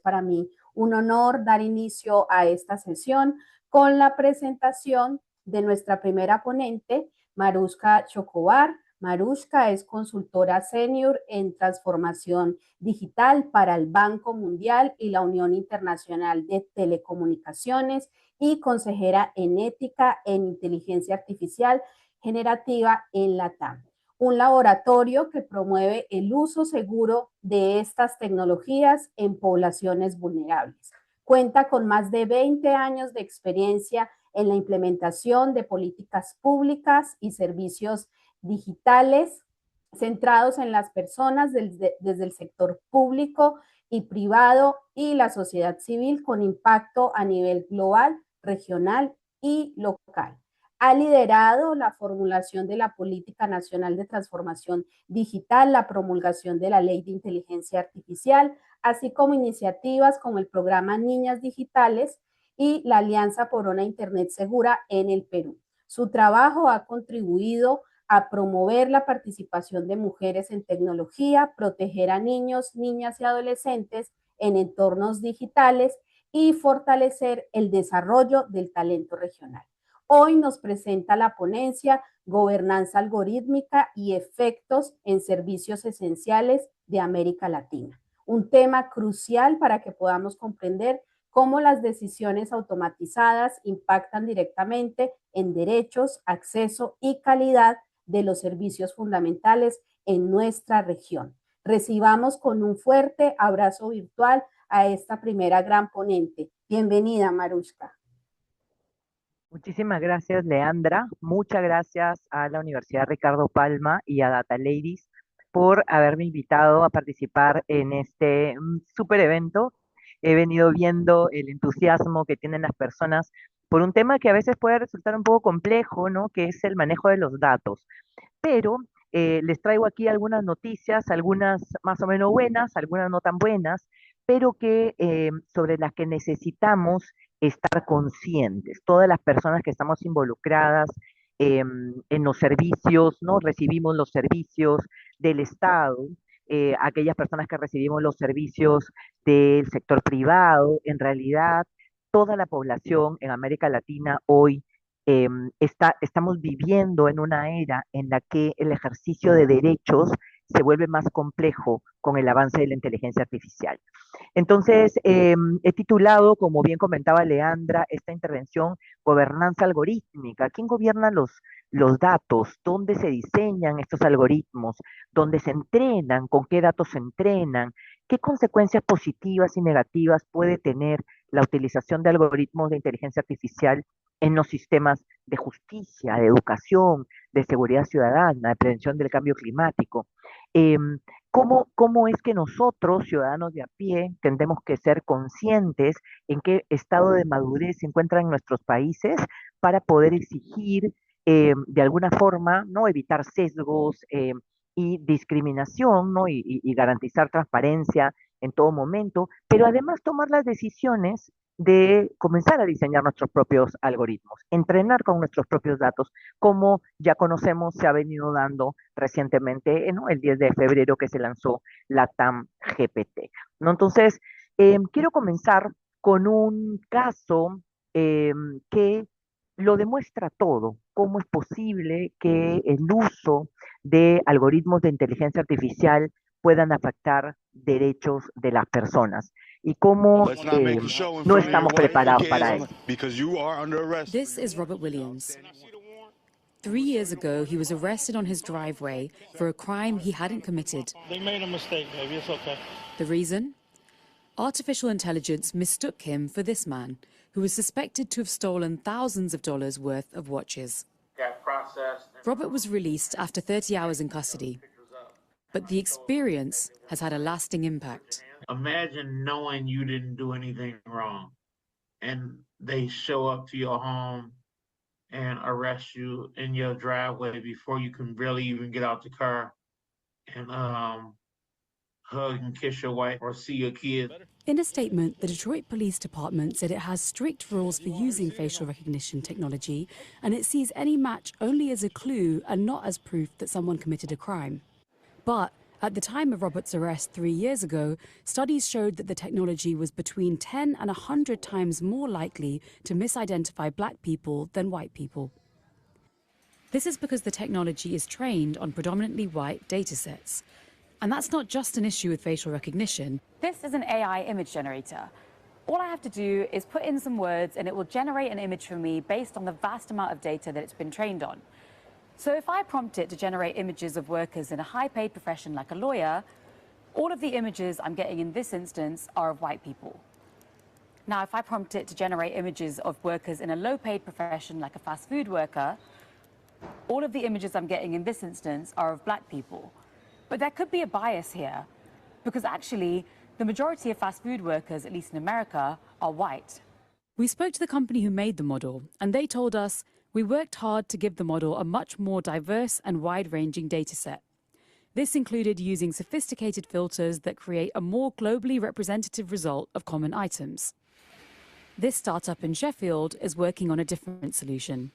para mí un honor dar inicio a esta sesión con la presentación de nuestra primera ponente, Marushka Chocobar. Marushka es consultora senior en transformación digital para el Banco Mundial y la Unión Internacional de Telecomunicaciones y consejera en ética en inteligencia artificial generativa en LATAM, un laboratorio que promueve el uso seguro de estas tecnologías en poblaciones vulnerables. Cuenta con más de 20 años de experiencia en la implementación de políticas públicas y servicios digitales centrados en las personas desde el sector público y privado y la sociedad civil con impacto a nivel global, regional y local. Ha liderado la formulación de la Política Nacional de Transformación Digital, la promulgación de la Ley de Inteligencia Artificial, así como iniciativas como el programa Niñas Digitales y la Alianza por una Internet Segura en el Perú. Su trabajo ha contribuido a promover la participación de mujeres en tecnología, proteger a niños, niñas y adolescentes en entornos digitales y fortalecer el desarrollo del talento regional. Hoy nos presenta la ponencia Gobernanza algorítmica y efectos en servicios esenciales de América Latina, un tema crucial para que podamos comprender cómo las decisiones automatizadas impactan directamente en derechos, acceso y calidad de los servicios fundamentales en nuestra región. Recibamos con un fuerte abrazo virtual a esta primera gran ponente. Bienvenida, Marushka. Muchísimas gracias, Leandra. Muchas gracias a la Universidad Ricardo Palma y a Data Ladies por haberme invitado a participar en este súper evento. He venido viendo el entusiasmo que tienen las personas por un tema que a veces puede resultar un poco complejo, ¿no? Que es el manejo de los datos. Pero les traigo aquí algunas noticias, algunas más o menos buenas, algunas no tan buenas, pero que sobre las que necesitamos estar conscientes. Todas las personas que estamos involucradas en los servicios, ¿no? Recibimos los servicios del Estado, aquellas personas que recibimos los servicios del sector privado, en realidad toda la población en América Latina hoy estamos viviendo en una era en la que el ejercicio de derechos se vuelve más complejo con el avance de la inteligencia artificial. Entonces, he titulado, como bien comentaba Leandra, esta intervención Gobernanza algorítmica. ¿Quién gobierna los datos? ¿Dónde se diseñan estos algoritmos? ¿Dónde se entrenan? ¿Con qué datos se entrenan? ¿Qué consecuencias positivas y negativas puede tener la utilización de algoritmos de inteligencia artificial en los sistemas de justicia, de educación, de seguridad ciudadana, de prevención del cambio climático? ¿Cómo es que nosotros, ciudadanos de a pie, tendremos que ser conscientes en qué estado de madurez se encuentran nuestros países para poder exigir de alguna forma, ¿no? Evitar sesgos y discriminación, ¿no? Y garantizar transparencia en todo momento, pero además tomar las decisiones de comenzar a diseñar nuestros propios algoritmos, entrenar con nuestros propios datos, como ya conocemos, se ha venido dando recientemente, ¿no? El 10 de febrero que se lanzó la TAM GPT, ¿no? Entonces, quiero comenzar con un caso que lo demuestra todo, cómo es posible que el uso de algoritmos de inteligencia artificial puedan afectar derechos de las personas y cómo no estamos preparados para eso. This is Robert Williams. 3 years ago, he was arrested on his driveway for a crime he hadn't committed. They made a mistake, baby. It's okay. The reason? Artificial intelligence mistook him for this man, who was suspected to have stolen thousands of dollars worth of watches. Robert was released after 30 hours in custody, but the experience has had a lasting impact. Imagine knowing you didn't do anything wrong, and they show up to your home and arrest you in your driveway before you can really even get out the car and hug and kiss your wife or see your kids. In a statement, the Detroit Police Department said it has strict rules for using facial recognition technology, and it sees any match only as a clue and not as proof that someone committed a crime. But At the time of Robert's arrest 3 years ago, studies showed that the technology was between 10 and 100 times more likely to misidentify black people than white people. This is because the technology is trained on predominantly white datasets. And that's not just an issue with facial recognition. This is an AI image generator. All I have to do is put in some words and it will generate an image for me based on the vast amount of data that it's been trained on. So if I prompt it to generate images of workers in a high-paid profession like a lawyer, all of the images I'm getting in this instance are of white people. Now, if I prompt it to generate images of workers in a low-paid profession like a fast food worker, all of the images I'm getting in this instance are of black people. But there could be a bias here, because actually, the majority of fast food workers, at least in America, are white. We spoke to the company who made the model, and they told us, we worked hard to give the model a much more diverse and wide-ranging dataset. This included using sophisticated filters that create a more globally representative result of common items. This startup in Sheffield is working on a different solution.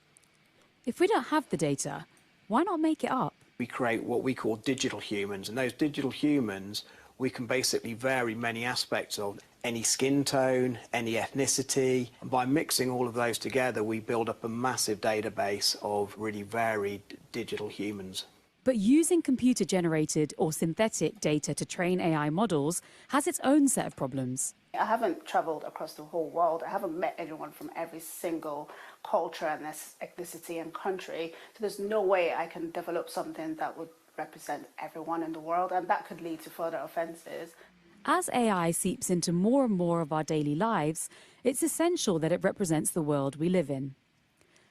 If we don't have the data, why not make it up? We create what we call digital humans, and those digital humans, we can basically vary many aspects of any skin tone, any ethnicity. And by mixing all of those together, we build up a massive database of really varied digital humans. But using computer-generated or synthetic data to train AI models has its own set of problems. I haven't traveled across the whole world. I haven't met anyone from every single culture and ethnicity and country. So there's no way I can develop something that would represent everyone in the world, and that could lead to further offenses. As AI seeps into more and more of our daily lives, it's essential that it represents the world we live in.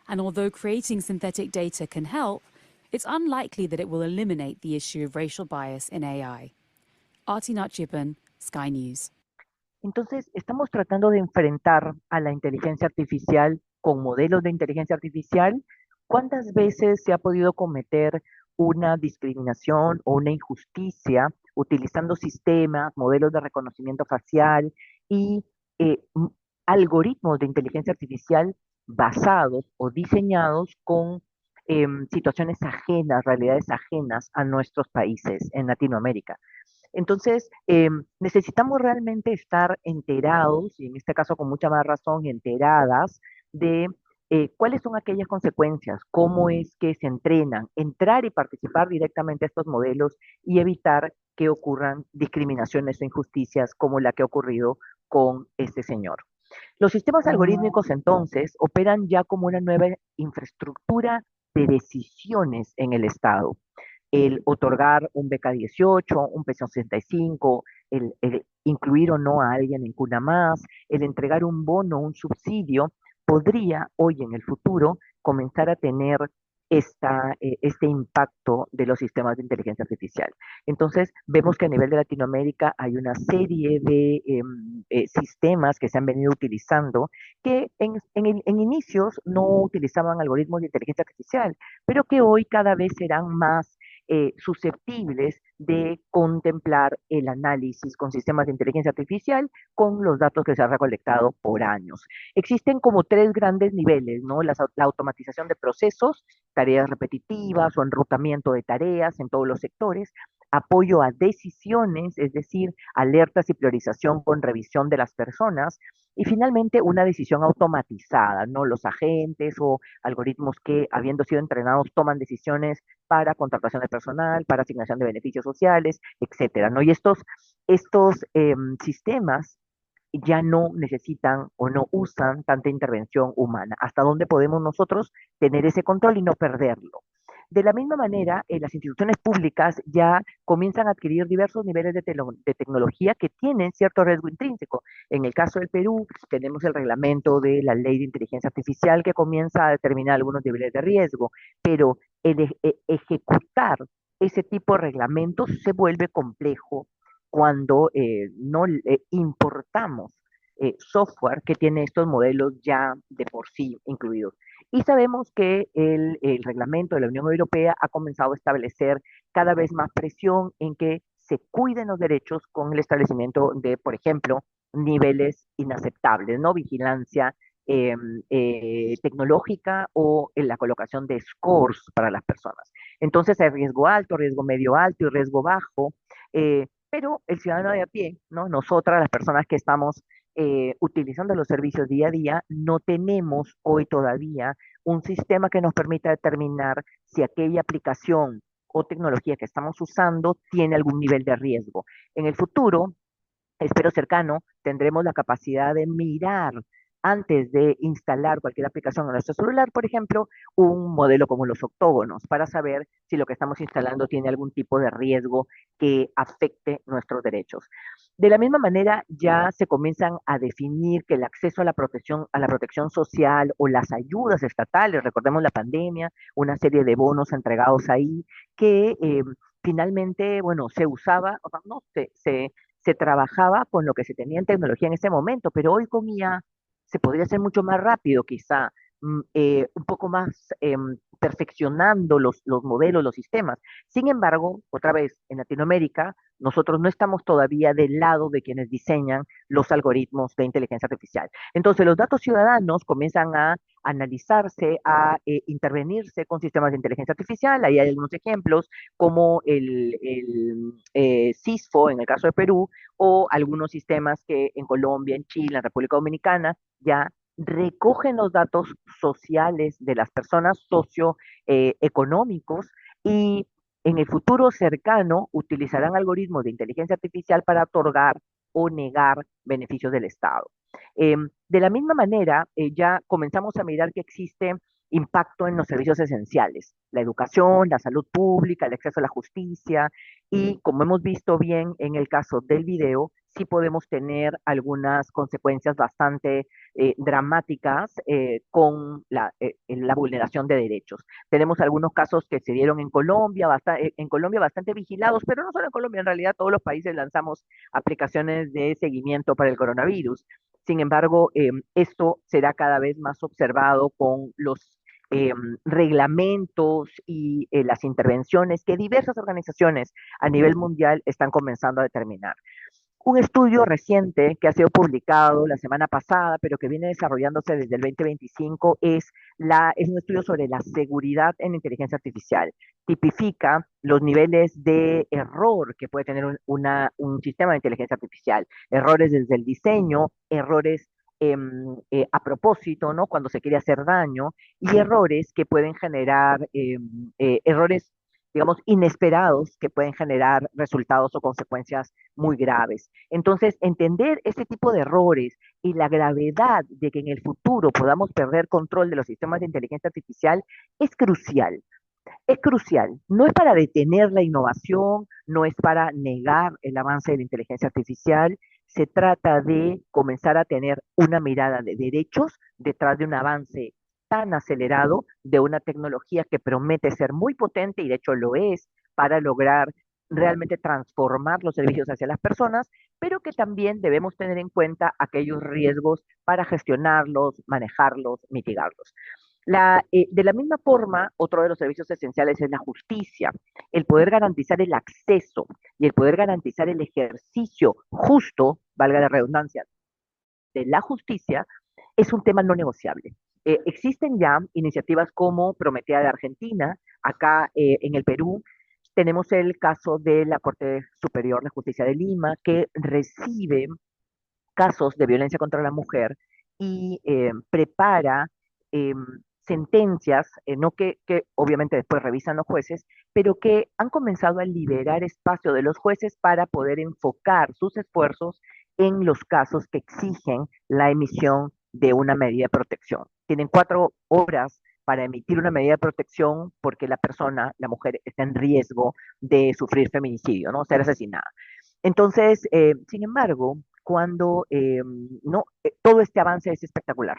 And although creating synthetic data can help, it's unlikely that it will eliminate the issue of racial bias in AI. Arti Nachiappan, Sky News. Entonces, estamos tratando de enfrentar a la inteligencia artificial con modelos de inteligencia artificial. ¿Cuántas veces se ha podido cometer una discriminación o una injusticia utilizando sistemas, modelos de reconocimiento facial y algoritmos de inteligencia artificial basados o diseñados con situaciones ajenas, realidades ajenas a nuestros países en Latinoamérica? Entonces, necesitamos realmente estar enterados, y en este caso con mucha más razón, enteradas de cuáles son aquellas consecuencias, cómo es que se entrenan, entrar y participar directamente a estos modelos y evitar que ocurran discriminaciones o injusticias como la que ha ocurrido con este señor. Los sistemas algorítmicos entonces operan ya como una nueva infraestructura de decisiones en el Estado. El otorgar un beca 18, un pensión 65, el incluir o no a alguien en Cuna Más, el entregar un bono, un subsidio, podría hoy en el futuro comenzar a tener este impacto de los sistemas de inteligencia artificial. Entonces, vemos que a nivel de Latinoamérica hay una serie de sistemas que se han venido utilizando que en inicios no utilizaban algoritmos de inteligencia artificial, pero que hoy cada vez serán más susceptibles de contemplar el análisis con sistemas de inteligencia artificial con los datos que se han recolectado por años. Existen como tres grandes niveles, ¿no? La automatización de procesos, tareas repetitivas o enrutamiento de tareas en todos los sectores, apoyo a decisiones, es decir, alertas y priorización con revisión de las personas, y finalmente una decisión automatizada, ¿no? Los agentes o algoritmos que, habiendo sido entrenados, toman decisiones para contratación de personal, para asignación de beneficios sociales, etcétera, ¿no? Y estos sistemas ya no necesitan o no usan tanta intervención humana. ¿Hasta dónde podemos nosotros tener ese control y no perderlo? De la misma manera, las instituciones públicas ya comienzan a adquirir diversos niveles de tecnología que tienen cierto riesgo intrínseco. En el caso del Perú, tenemos el reglamento de la Ley de Inteligencia Artificial que comienza a determinar algunos niveles de riesgo, pero el ejecutar ese tipo de reglamentos se vuelve complejo cuando no importamos software que tiene estos modelos ya de por sí incluidos. Y sabemos que el reglamento de la Unión Europea ha comenzado a establecer cada vez más presión en que se cuiden los derechos con el establecimiento de, por ejemplo, niveles inaceptables, ¿no? Vigilancia tecnológica o en la colocación de scores para las personas. Entonces hay riesgo alto, riesgo medio alto y riesgo bajo. pero el ciudadano de a pie, ¿no? Nosotras, las personas que estamos utilizando los servicios día a día, no tenemos hoy todavía un sistema que nos permita determinar si aquella aplicación o tecnología que estamos usando tiene algún nivel de riesgo. En el futuro, espero cercano, tendremos la capacidad de mirar antes de instalar cualquier aplicación en nuestro celular, por ejemplo, un modelo como los octógonos, para saber si lo que estamos instalando tiene algún tipo de riesgo que afecte nuestros derechos. De la misma manera, ya se comienzan a definir que el acceso a la protección social o las ayudas estatales, recordemos la pandemia, una serie de bonos entregados ahí, que finalmente, bueno, se usaba, o sea, no, se trabajaba con lo que se tenía en tecnología en ese momento, pero hoy con IA se podría hacer mucho más rápido, quizá, un poco más perfeccionando los modelos, los sistemas. Sin embargo, otra vez, en Latinoamérica, nosotros no estamos todavía del lado de quienes diseñan los algoritmos de inteligencia artificial. Entonces, los datos ciudadanos comienzan a analizarse, a intervenirse con sistemas de inteligencia artificial. Ahí hay algunos ejemplos, como el CISFO en el caso de Perú, o algunos sistemas que en Colombia, en Chile, en República Dominicana, ya recogen los datos sociales de las personas socioeconómicos y en el futuro cercano utilizarán algoritmos de inteligencia artificial para otorgar o negar beneficios del Estado. De la misma manera, ya comenzamos a mirar que existe impacto en los servicios esenciales, la educación, la salud pública, el acceso a la justicia, y como hemos visto bien en el caso del video, sí podemos tener algunas consecuencias bastante dramáticas con la vulneración de derechos. Tenemos algunos casos que se dieron en Colombia bastante vigilados, pero no solo en Colombia, en realidad todos los países lanzamos aplicaciones de seguimiento para el coronavirus. Sin embargo, esto será cada vez más observado con los reglamentos y las intervenciones que diversas organizaciones a nivel mundial están comenzando a determinar. Un estudio reciente que ha sido publicado la semana pasada, pero que viene desarrollándose desde el 2025, es un estudio sobre la seguridad en inteligencia artificial. Tipifica los niveles de error que puede tener un sistema de inteligencia artificial. Errores desde el diseño, errores a propósito, ¿no? Cuando se quiere hacer daño, y errores que pueden generar, errores, digamos, inesperados que pueden generar resultados o consecuencias muy graves. Entonces, entender este tipo de errores y la gravedad de que en el futuro podamos perder control de los sistemas de inteligencia artificial es crucial. Es crucial. No es para detener la innovación, no es para negar el avance de la inteligencia artificial. Se trata de comenzar a tener una mirada de derechos detrás de un avance tan acelerado de una tecnología que promete ser muy potente y de hecho lo es para lograr realmente transformar los servicios hacia las personas, pero que también debemos tener en cuenta aquellos riesgos para gestionarlos, manejarlos, mitigarlos. De la misma forma, otro de los servicios esenciales es la justicia, el poder garantizar el acceso y el poder garantizar el ejercicio justo, valga la redundancia, de la justicia, es un tema no negociable. Existen ya iniciativas como Prometea de Argentina, acá en el Perú tenemos el caso de la Corte Superior de Justicia de Lima, que recibe casos de violencia contra la mujer y prepara eh, sentencias, no que obviamente después revisan los jueces, pero que han comenzado a liberar espacio de los jueces para poder enfocar sus esfuerzos en los casos que exigen la emisión de una medida de protección. Tienen 4 horas para emitir una medida de protección porque la persona, la mujer, está en riesgo de sufrir feminicidio, ¿no? Ser asesinada. Entonces, sin embargo, cuando no, todo este avance es espectacular.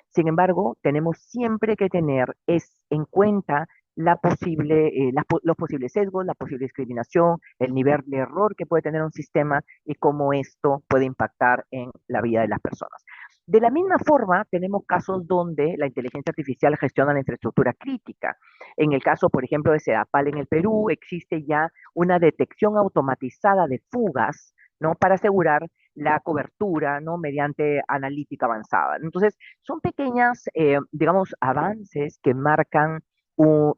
Sin embargo, tenemos siempre que tener en cuenta los posibles sesgos, la posible discriminación, el nivel de error que puede tener un sistema y cómo esto puede impactar en la vida de las personas. De la misma forma, tenemos casos donde la inteligencia artificial gestiona la infraestructura crítica. En el caso, por ejemplo, de Sedapal en el Perú, existe ya una detección automatizada de fugas, ¿no? Para asegurar la cobertura, ¿no? Mediante analítica avanzada. Entonces, son pequeñas, digamos, avances que marcan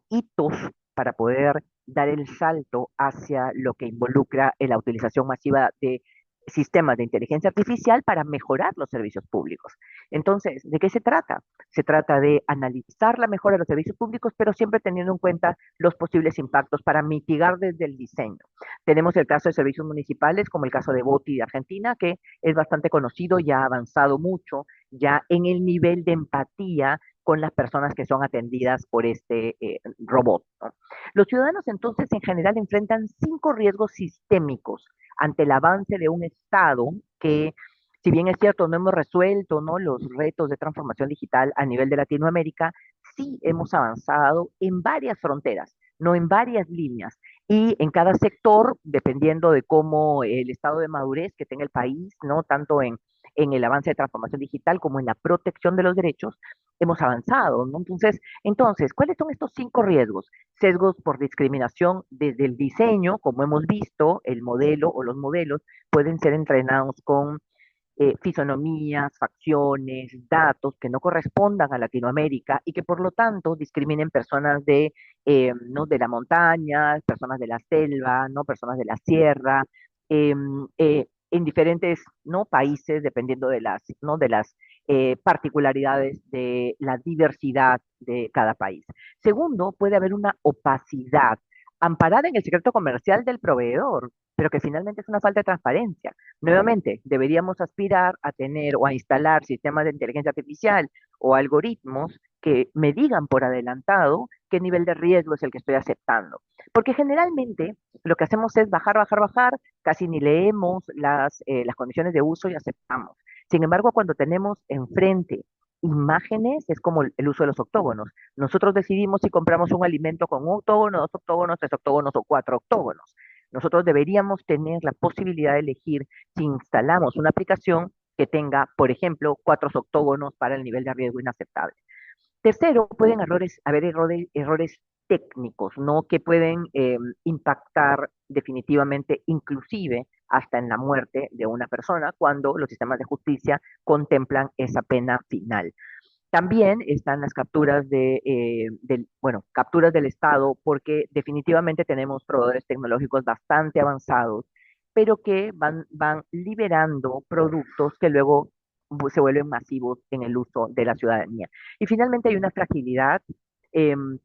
hitos para poder dar el salto hacia lo que involucra la utilización masiva de sistemas de inteligencia artificial para mejorar los servicios públicos. Entonces, ¿de qué se trata? Se trata de analizar la mejora de los servicios públicos, pero siempre teniendo en cuenta los posibles impactos para mitigar desde el diseño. Tenemos el caso de servicios municipales, como el caso de Boti de Argentina, que es bastante conocido, ya ha avanzado mucho, ya en el nivel de empatía con las personas que son atendidas por este robot, ¿no? Los ciudadanos entonces en general enfrentan 5 riesgos sistémicos ante el avance de un Estado que, si bien es cierto, no hemos resuelto, ¿no?, los retos de transformación digital a nivel de Latinoamérica, sí hemos avanzado en varias fronteras, no en varias líneas, y en cada sector, dependiendo de cómo el estado de madurez que tenga el país, ¿no?, tanto en el avance de transformación digital como en la protección de los derechos, hemos avanzado, ¿no? Entonces, ¿cuáles son estos 5 riesgos? Sesgos por discriminación desde el diseño, como hemos visto, el modelo o los modelos pueden ser entrenados con fisonomías, facciones, datos que no correspondan a Latinoamérica y que por lo tanto discriminen personas ¿no?, de la montaña, personas de la selva, ¿no?, personas de la sierra, en diferentes, ¿no?, países, dependiendo ¿no?, de las particularidades de la diversidad de cada país. Segundo, puede haber una opacidad amparada en el secreto comercial del proveedor, pero que finalmente es una falta de transparencia. Nuevamente, deberíamos aspirar a tener o a instalar sistemas de inteligencia artificial o algoritmos que me digan por adelantado qué nivel de riesgo es el que estoy aceptando. Porque generalmente lo que hacemos es bajar, bajar, bajar, casi ni leemos las condiciones de uso y aceptamos. Sin embargo, cuando tenemos enfrente imágenes, es como el uso de los octógonos. Nosotros decidimos si compramos un alimento con un octógono, 2 octógonos, 3 octógonos o 4 octógonos. Nosotros deberíamos tener la posibilidad de elegir si instalamos una aplicación que tenga, por ejemplo, 4 octógonos para el nivel de riesgo inaceptable. Tercero, pueden haber errores técnicos, ¿no?, que pueden impactar definitivamente, inclusive hasta en la muerte de una persona, cuando los sistemas de justicia contemplan esa pena final. También están las capturas capturas del Estado, porque definitivamente tenemos proveedores tecnológicos bastante avanzados, pero que van liberando productos que luego se vuelven masivos en el uso de la ciudadanía. Y finalmente hay una fragilidad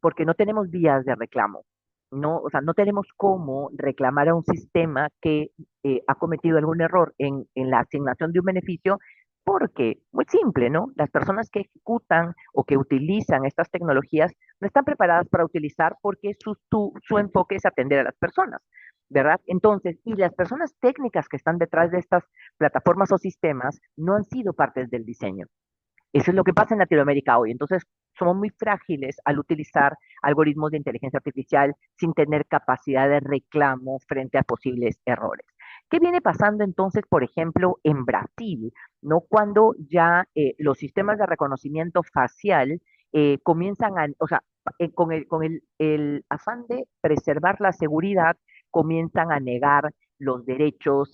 porque no tenemos vías de reclamo, ¿no? O sea, no tenemos cómo reclamar a un sistema que ha cometido algún error en la asignación de un beneficio, porque, muy simple, ¿no? Las personas que ejecutan o que utilizan estas tecnologías no están preparadas para utilizar porque su enfoque es atender a las personas, ¿verdad? Entonces, y las personas técnicas que están detrás de estas plataformas o sistemas no han sido partes del diseño. Eso es lo que pasa en Latinoamérica hoy. Entonces, somos muy frágiles al utilizar algoritmos de inteligencia artificial sin tener capacidad de reclamo frente a posibles errores. ¿Qué viene pasando entonces, por ejemplo, en Brasil, ¿no?, cuando ya los sistemas de reconocimiento facial comienzan o sea, con el afán de preservar la seguridad, comienzan a negar los derechos,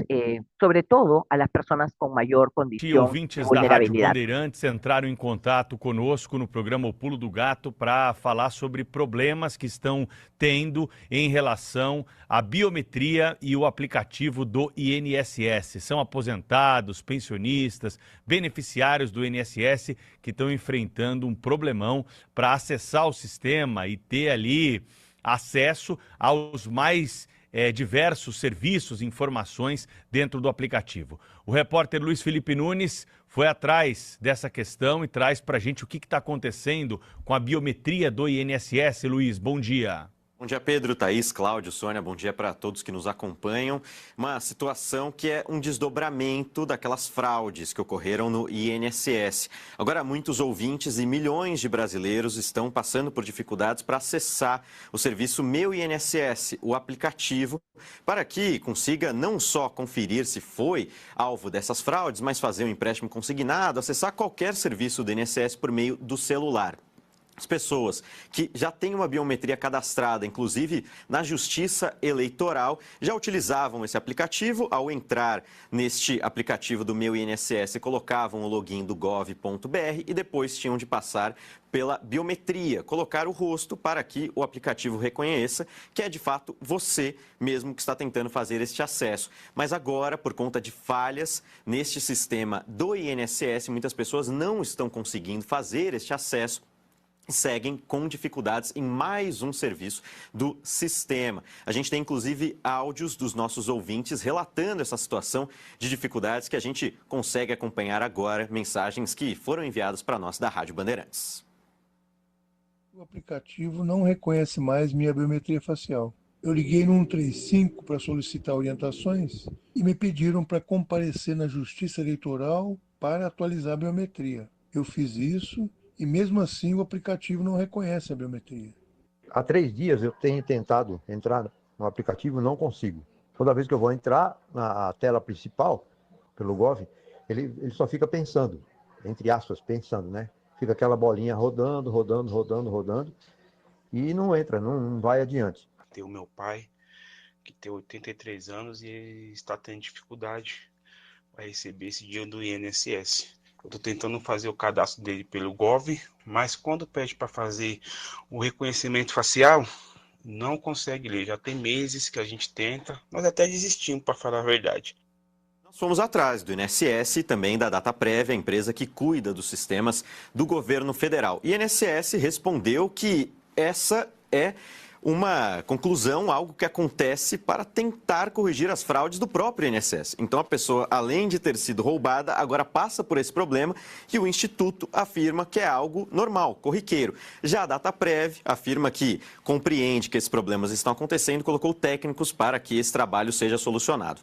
sobre todo a las personas con mayor condición de Ouvintes da Rádio vulnerabilidad. Bandeirantes entraram em contato conosco no programa O Pulo do Gato para falar sobre problemas que estão tendo em relação à biometria e o aplicativo do INSS. São aposentados, pensionistas, beneficiários do INSS que estão enfrentando um problemão para acessar o sistema e ter ali acesso aos mais diversos serviços e informações dentro do aplicativo. O repórter Luiz Felipe Nunes foi atrás dessa questão e traz para a gente o que está acontecendo com a biometria do INSS. Luiz, bom dia. Bom dia, Pedro, Thaís, Cláudio, Sônia, bom dia para todos que nos acompanham. Uma situação que é um desdobramento daquelas fraudes que ocorreram no INSS. Agora, muitos ouvintes e milhões de brasileiros estão passando por dificuldades para acessar o serviço Meu INSS, o aplicativo, para que consiga não só conferir se foi alvo dessas fraudes, mas fazer um empréstimo consignado, acessar qualquer serviço do INSS por meio do celular. As pessoas que já têm uma biometria cadastrada, inclusive na Justiça Eleitoral, já utilizavam esse aplicativo. Ao entrar neste aplicativo do Meu INSS, colocavam o login do gov.br e depois tinham de passar pela biometria, colocar o rosto para que o aplicativo reconheça que é de fato você mesmo que está tentando fazer este acesso. Mas agora, por conta de falhas neste sistema do INSS, muitas pessoas não estão conseguindo fazer este acesso, seguem com dificuldades em mais um serviço do sistema. A gente tem, inclusive, áudios dos nossos ouvintes relatando essa situação de dificuldades que a gente consegue acompanhar agora, mensagens que foram enviadas para nós da Rádio Bandeirantes. O aplicativo não reconhece mais minha biometria facial. Eu liguei no 135 para solicitar orientações e me pediram para comparecer na Justiça Eleitoral para atualizar a biometria. Eu fiz isso e mesmo assim o aplicativo não reconhece a biometria. Há 3 dias eu tenho tentado entrar no aplicativo e não consigo. Toda vez que eu vou entrar na tela principal, pelo Gov, ele só fica pensando, entre aspas, pensando, né? Fica aquela bolinha rodando, e não entra, não vai adiante. Tem o meu pai, que tem 83 anos e está tendo dificuldade para receber esse dinheiro do INSS. Eu estou tentando fazer o cadastro dele pelo Gov, mas quando pede para fazer o reconhecimento facial, não consegue ler. Já tem meses que a gente tenta, nós até desistimos, para falar a verdade. Nós fomos atrás do INSS e também da Dataprévia, a empresa que cuida dos sistemas do governo federal. E o INSS respondeu que essa é uma conclusão, algo que acontece para tentar corrigir as fraudes do próprio INSS. Então a pessoa, além de ter sido roubada, agora passa por esse problema e o Instituto afirma que é algo normal, corriqueiro. Já a Dataprévia afirma que compreende que esses problemas estão acontecendo e colocou técnicos para que esse trabalho seja solucionado.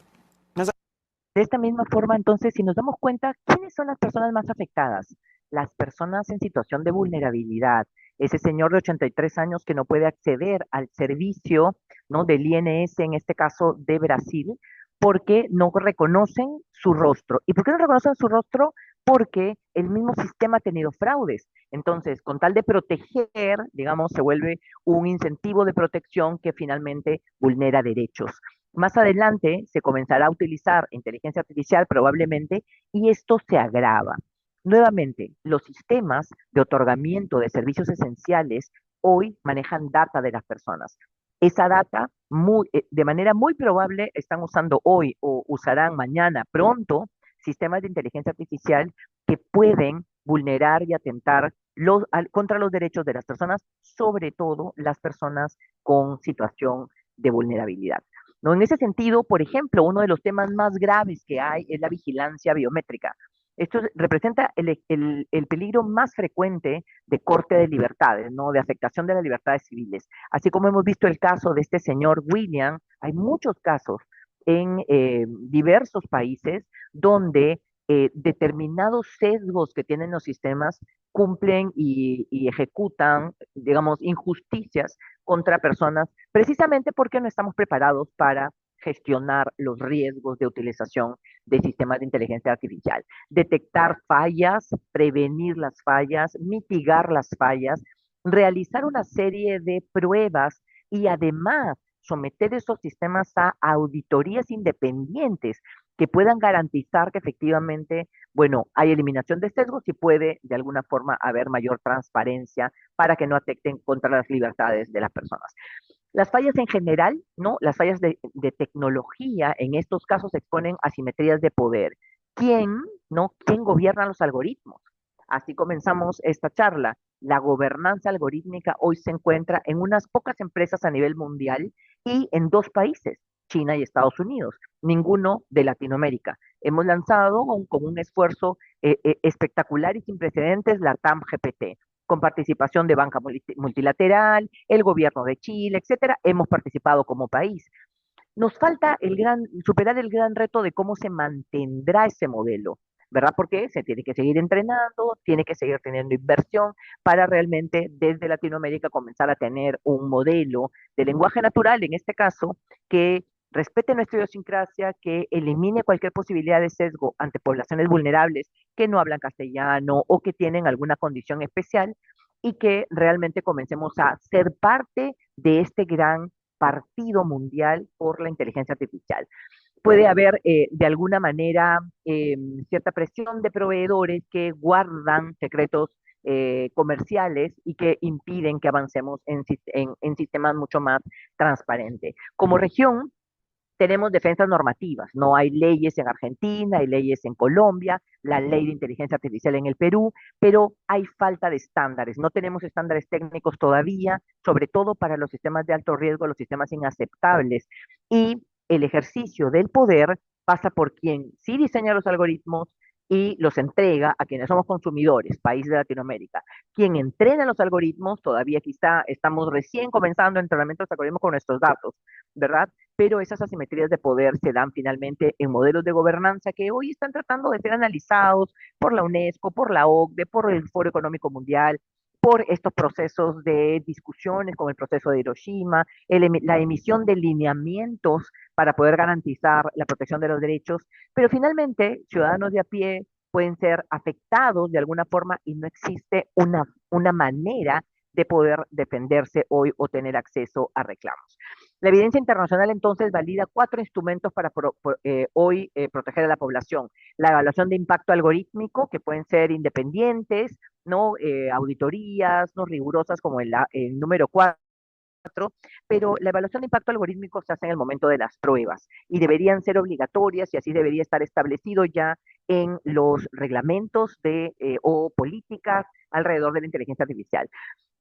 De esta misma forma, entonces, si nos damos cuenta, ¿quiénes son las personas más afectadas? Las personas en situación de vulnerabilidad. Ese señor de 83 años que no puede acceder al servicio, ¿no?, del INS, en este caso de Brasil, porque no reconocen su rostro. ¿Y por qué no reconocen su rostro? Porque el mismo sistema ha tenido fraudes. Entonces, con tal de proteger, digamos, se vuelve un incentivo de protección que finalmente vulnera derechos. Más adelante se comenzará a utilizar inteligencia artificial probablemente y esto se agrava. Nuevamente, los sistemas de otorgamiento de servicios esenciales hoy manejan data de las personas. Esa data, de manera muy probable, están usando hoy o usarán mañana, pronto, sistemas de inteligencia artificial que pueden vulnerar y atentar contra los derechos de las personas, sobre todo las personas con situación de vulnerabilidad. ¿No? En ese sentido, por ejemplo, uno de los temas más graves que hay es la vigilancia biométrica. Esto representa el peligro más frecuente de corte de libertades, ¿no?, de afectación de las libertades civiles. Así como hemos visto el caso de este señor William, hay muchos casos en diversos países donde determinados sesgos que tienen los sistemas cumplen y ejecutan, digamos, injusticias contra personas, precisamente porque no estamos preparados para gestionar los riesgos de utilización de sistemas de inteligencia artificial. Detectar fallas, prevenir las fallas, mitigar las fallas, realizar una serie de pruebas y además someter esos sistemas a auditorías independientes que puedan garantizar que efectivamente, bueno, hay eliminación de sesgos y puede de alguna forma haber mayor transparencia para que no atenten contra las libertades de las personas. Las fallas en general, ¿no? Las fallas de tecnología en estos casos exponen asimetrías de poder. ¿Quién, no? ¿Quién gobierna los algoritmos? Así comenzamos esta charla. La gobernanza algorítmica hoy se encuentra en unas pocas empresas a nivel mundial y en 2 países, China y Estados Unidos, ninguno de Latinoamérica. Hemos lanzado con un esfuerzo espectacular y sin precedentes la TAM GPT, con participación de banca multilateral, el gobierno de Chile, etcétera. Hemos participado como país. Nos falta superar el gran reto de cómo se mantendrá ese modelo, ¿verdad? Porque se tiene que seguir entrenando, tiene que seguir teniendo inversión para realmente desde Latinoamérica comenzar a tener un modelo de lenguaje natural, en este caso, que respete nuestra idiosincrasia, que elimine cualquier posibilidad de sesgo ante poblaciones vulnerables que no hablan castellano o que tienen alguna condición especial y que realmente comencemos a ser parte de este gran partido mundial por la inteligencia artificial. Puede haber de alguna manera cierta presión de proveedores que guardan secretos comerciales y que impiden que avancemos en sistemas mucho más transparentes. Como región, tenemos defensas normativas, no hay leyes en Argentina, hay leyes en Colombia, la ley de inteligencia artificial en el Perú, pero hay falta de estándares, no tenemos estándares técnicos todavía, sobre todo para los sistemas de alto riesgo, los sistemas inaceptables, y el ejercicio del poder pasa por quien sí diseña los algoritmos y los entrega a quienes somos consumidores, países de Latinoamérica. Quien entrena los algoritmos, todavía quizá estamos recién comenzando el entrenamiento de los algoritmos con nuestros datos, ¿verdad? Pero esas asimetrías de poder se dan finalmente en modelos de gobernanza que hoy están tratando de ser analizados por la UNESCO, por la OCDE, por el Foro Económico Mundial, por estos procesos de discusiones como el proceso de Hiroshima, la emisión de lineamientos para poder garantizar la protección de los derechos, pero finalmente ciudadanos de a pie pueden ser afectados de alguna forma y no existe una manera de poder defenderse hoy o tener acceso a reclamos. La evidencia internacional entonces valida 4 instrumentos para hoy proteger a la población. La evaluación de impacto algorítmico, que pueden ser independientes, no auditorías, no rigurosas como el número 4, pero la evaluación de impacto algorítmico se hace en el momento de las pruebas y deberían ser obligatorias y así debería estar establecido ya en los reglamentos o políticas alrededor de la inteligencia artificial.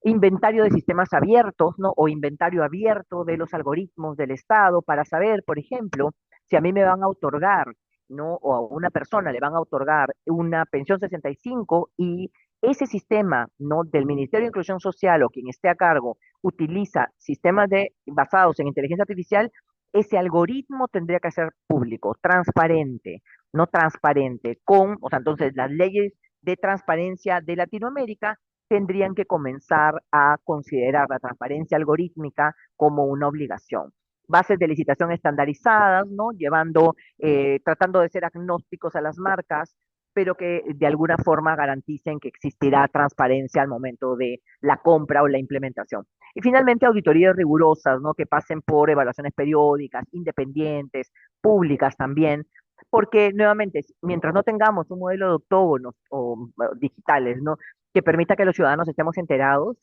Inventario de sistemas abiertos, ¿no? O inventario abierto de los algoritmos del Estado para saber, por ejemplo, si a mí me van a otorgar, ¿no? O a una persona le van a otorgar una pensión 65 y ese sistema, ¿no? Del Ministerio de Inclusión Social o quien esté a cargo utiliza sistemas basados en inteligencia artificial, ese algoritmo tendría que ser público, transparente, no transparente, o sea, entonces las leyes de transparencia de Latinoamérica tendrían que comenzar a considerar la transparencia algorítmica como una obligación. Bases de licitación estandarizadas, ¿no? Tratando de ser agnósticos a las marcas, pero que de alguna forma garanticen que existirá transparencia al momento de la compra o la implementación. Y finalmente, auditorías rigurosas, ¿no? Que pasen por evaluaciones periódicas, independientes, públicas también, porque nuevamente, mientras no tengamos un modelo de octógonos o digitales, ¿no? Que permita que los ciudadanos estemos enterados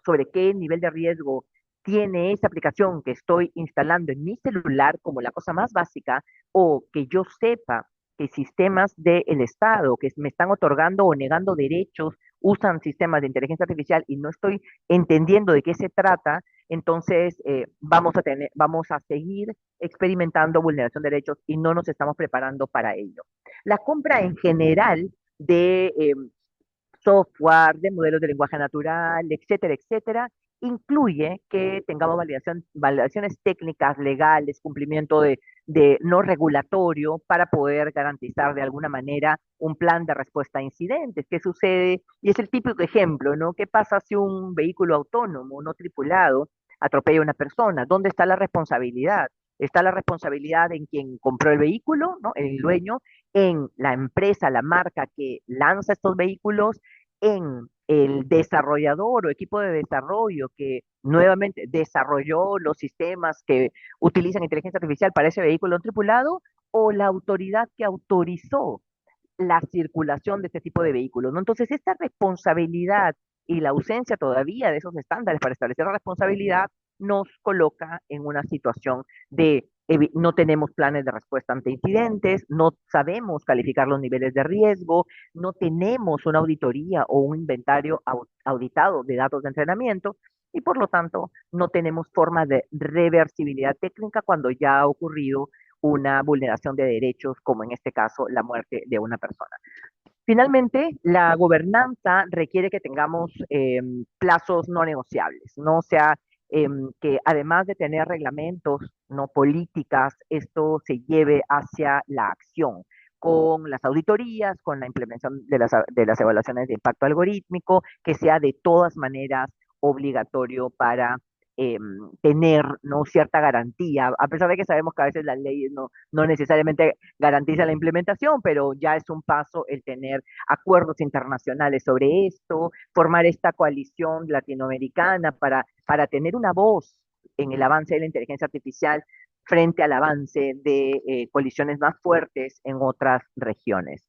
sobre qué nivel de riesgo tiene esa aplicación que estoy instalando en mi celular como la cosa más básica, o que yo sepa que sistemas del Estado que me están otorgando o negando derechos usan sistemas de inteligencia artificial y no estoy entendiendo de qué se trata, entonces vamos a seguir experimentando vulneración de derechos y no nos estamos preparando para ello. La compra en general de software, de modelos de lenguaje natural, etcétera, etcétera, incluye que tengamos validaciones técnicas, legales, cumplimiento de no regulatorio para poder garantizar de alguna manera un plan de respuesta a incidentes. ¿Qué sucede? Y es el típico ejemplo, ¿no? ¿Qué pasa si un vehículo autónomo no tripulado atropella a una persona? ¿Dónde está la responsabilidad? Está la responsabilidad en quien compró el vehículo, ¿no? El dueño, en la empresa, la marca que lanza estos vehículos, en el desarrollador o equipo de desarrollo que nuevamente desarrolló los sistemas que utilizan inteligencia artificial para ese vehículo no tripulado, o la autoridad que autorizó la circulación de este tipo de vehículos, ¿no? Entonces, esta responsabilidad y la ausencia todavía de esos estándares para establecer la responsabilidad nos coloca en una situación de no tenemos planes de respuesta ante incidentes, no sabemos calificar los niveles de riesgo, no tenemos una auditoría o un inventario auditado de datos de entrenamiento y por lo tanto no tenemos forma de reversibilidad técnica cuando ya ha ocurrido una vulneración de derechos, como en este caso la muerte de una persona. Finalmente, la gobernanza requiere que tengamos plazos no negociables, ¿no? O sea, que además de tener reglamentos, no políticas, esto se lleve hacia la acción con las auditorías, con la implementación de las evaluaciones de impacto algorítmico, que sea de todas maneras obligatorio para tener, ¿no?, cierta garantía, a pesar de que sabemos que a veces las leyes no necesariamente garantizan la implementación, pero ya es un paso el tener acuerdos internacionales sobre esto, formar esta coalición latinoamericana para tener una voz en el avance de la inteligencia artificial frente al avance de colisiones más fuertes en otras regiones.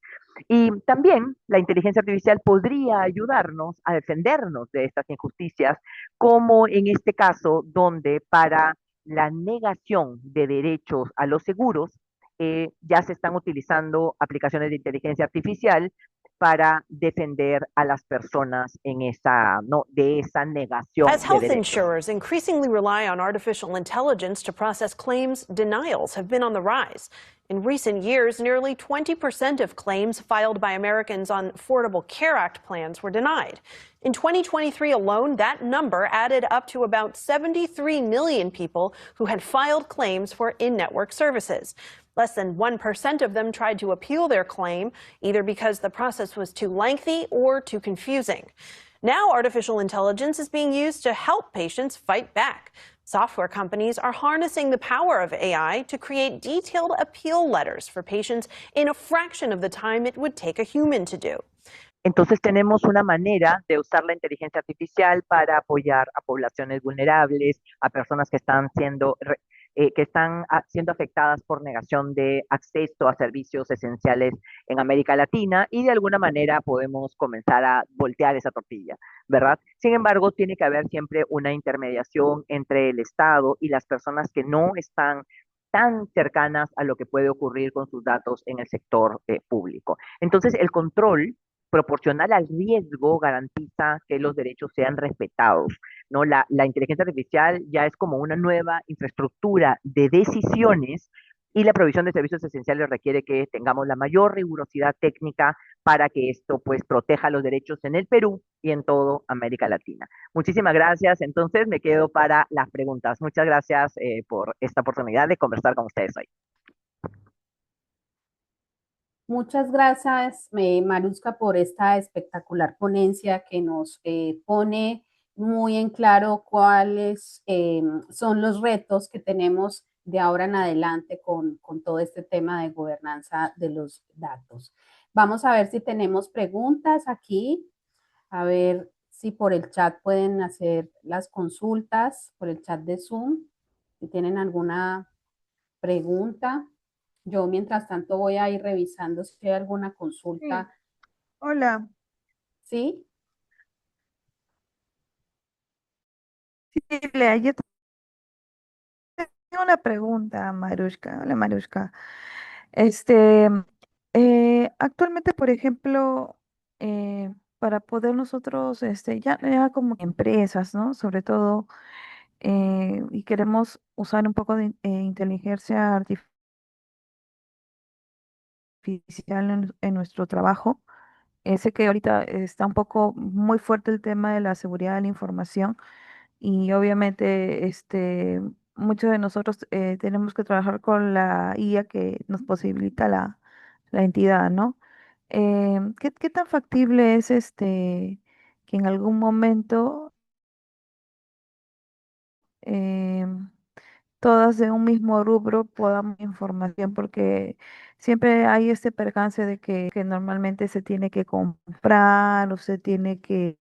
Y también la inteligencia artificial podría ayudarnos a defendernos de estas injusticias, como en este caso, donde para la negación de derechos a los seguros, ya se están utilizando aplicaciones de inteligencia artificial para defender a las personas en esa, ¿no?, de esa negación As de health derechos. insurers increasingly rely on artificial intelligence to process claims, denials have been on the rise. In recent years, nearly 20% of claims filed by Americans on Affordable Care Act plans were denied. In 2023 alone, that number added up to about 73 million people who had filed claims for in-network services. Less than 1% of them tried to appeal their claim, either because the process was too lengthy or too confusing. Now, artificial intelligence is being used to help patients fight back. Software companies are harnessing the power of AI to create detailed appeal letters for patients in a fraction of the time it would take a human to do. Entonces tenemos una manera de usar la inteligencia artificial para apoyar a poblaciones vulnerables, a personas que están siendo afectadas por negación de acceso a servicios esenciales en América Latina, y de alguna manera podemos comenzar a voltear esa tortilla, ¿verdad? Sin embargo, tiene que haber siempre una intermediación entre el Estado y las personas que no están tan cercanas a lo que puede ocurrir con sus datos en el sector público. Entonces, el control proporcional al riesgo garantiza que los derechos sean respetados, ¿no? La inteligencia artificial ya es como una nueva infraestructura de decisiones, y la provisión de servicios esenciales requiere que tengamos la mayor rigurosidad técnica para que esto pues proteja los derechos en el Perú y en toda América Latina. Muchísimas gracias. Entonces me quedo para las preguntas. Muchas gracias por esta oportunidad de conversar con ustedes hoy. Muchas gracias, Maruska, por esta espectacular ponencia que nos pone muy en claro cuáles son los retos que tenemos de ahora en adelante con todo este tema de gobernanza de los datos. Vamos a ver si tenemos preguntas aquí, a ver si por el chat pueden hacer las consultas, por el chat de Zoom, si tienen alguna pregunta. Yo, mientras tanto, voy a ir revisando si hay alguna consulta. Sí. Hola. ¿Sí? Sí, Lea, yo tengo una pregunta, Marushka. Hola, Marushka. Actualmente, por ejemplo, para poder nosotros, ya como empresas, ¿no? Sobre todo, y queremos usar un poco de inteligencia artificial en nuestro trabajo. Sé que ahorita está un poco muy fuerte el tema de la seguridad de la información, y obviamente muchos de nosotros tenemos que trabajar con la IA que nos posibilita la entidad, ¿no? ¿Qué tan factible es que en algún momento todas de un mismo rubro podamos información? Porque siempre hay este percance de que normalmente se tiene que comprar o se tiene que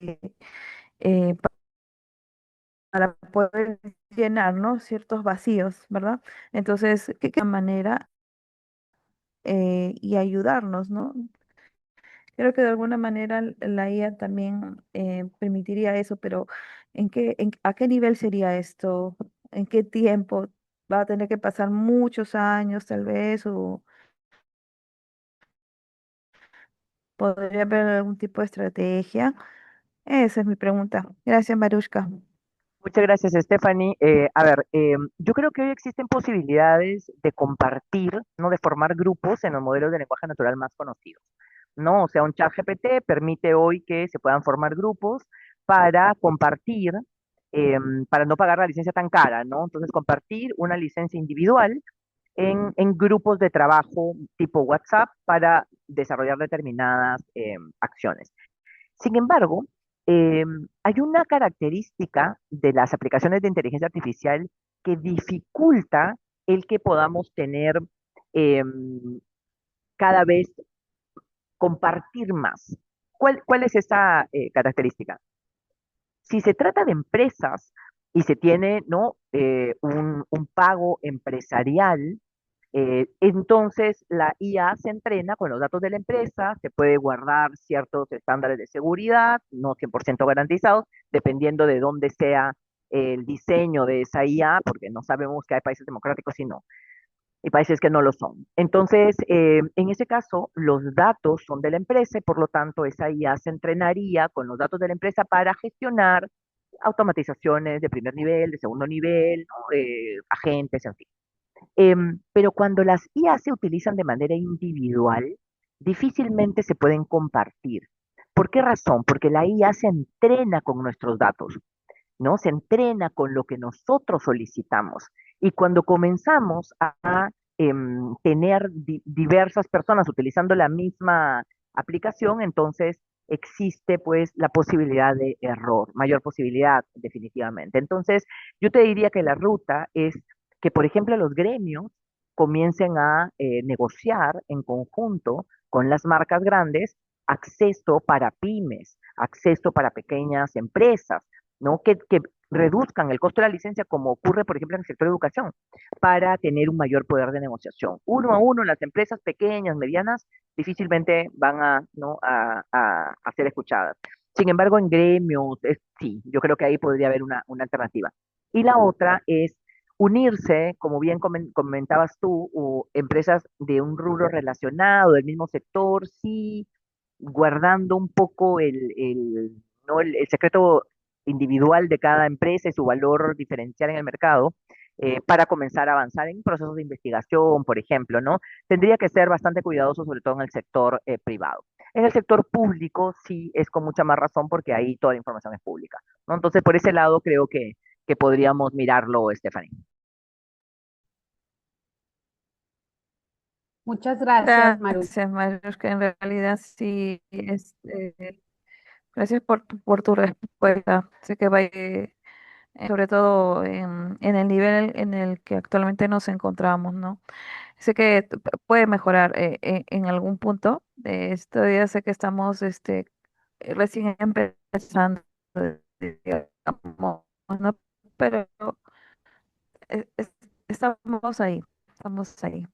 eh, para poder llenar, ¿no?, ciertos vacíos, ¿verdad? Entonces, ¿qué manera y ayudarnos, ¿no? Creo que de alguna manera la IA también permitiría eso, pero ¿a qué nivel sería esto? ¿En qué tiempo? ¿Va a tener que pasar muchos años tal vez? ¿O podría haber algún tipo de estrategia? Esa es mi pregunta. Gracias, Marushka. Muchas gracias, Stephanie. Yo creo que hoy existen posibilidades de compartir, ¿no?, de formar grupos en los modelos de lenguaje natural más conocidos, ¿no? O sea, un chat GPT permite hoy que se puedan formar grupos para compartir, para no pagar la licencia tan cara, ¿no? Entonces, compartir una licencia individual en grupos de trabajo tipo WhatsApp para desarrollar determinadas acciones. Sin embargo, Hay una característica de las aplicaciones de inteligencia artificial que dificulta el que podamos tener em, cada vez compartir más. ¿Cuál es esa característica? Si se trata de empresas y se tiene, ¿no? Un pago empresarial, entonces la IA se entrena con los datos de la empresa, se puede guardar ciertos estándares de seguridad, no 100% garantizados, dependiendo de dónde sea el diseño de esa IA, porque no sabemos que hay países democráticos y no, y países que no lo son. Entonces, en ese caso, los datos son de la empresa y por lo tanto esa IA se entrenaría con los datos de la empresa para gestionar automatizaciones de primer nivel, de segundo nivel, ¿no? Agentes, en fin. Pero cuando las IA se utilizan de manera individual, difícilmente se pueden compartir. ¿Por qué razón? Porque la IA se entrena con nuestros datos, ¿no? Se entrena con lo que nosotros solicitamos. Y cuando comenzamos a tener diversas personas utilizando la misma aplicación, entonces existe pues la posibilidad de error, mayor posibilidad definitivamente. Entonces, yo te diría que la ruta es que, por ejemplo, los gremios comiencen a negociar en conjunto con las marcas grandes acceso para pymes, acceso para pequeñas empresas, ¿no? Que reduzcan el costo de la licencia, como ocurre, por ejemplo, en el sector de educación, para tener un mayor poder de negociación. Uno a uno, las empresas pequeñas, medianas, difícilmente van a, ¿no? a ser escuchadas. Sin embargo, en gremios, sí, yo creo que ahí podría haber una alternativa. Y la otra es unirse, como bien comentabas tú, o empresas de un rubro relacionado, del mismo sector, sí, guardando un poco ¿no? el secreto individual de cada empresa y su valor diferencial en el mercado, para comenzar a avanzar en procesos de investigación, por ejemplo, ¿no? Tendría que ser bastante cuidadoso, sobre todo en el sector privado. En el sector público sí es con mucha más razón porque ahí toda la información es pública, ¿no? Entonces, por ese lado creo que podríamos mirarlo, Stephanie. Muchas gracias, Maru. Gracias, Marius, que en realidad sí, gracias por tu respuesta. Sé que va, sobre todo en el nivel en el que actualmente nos encontramos, ¿no? Sé que puede mejorar en algún punto. Todavía sé que estamos recién empezando, digamos, ¿no? Pero estamos ahí, estamos ahí.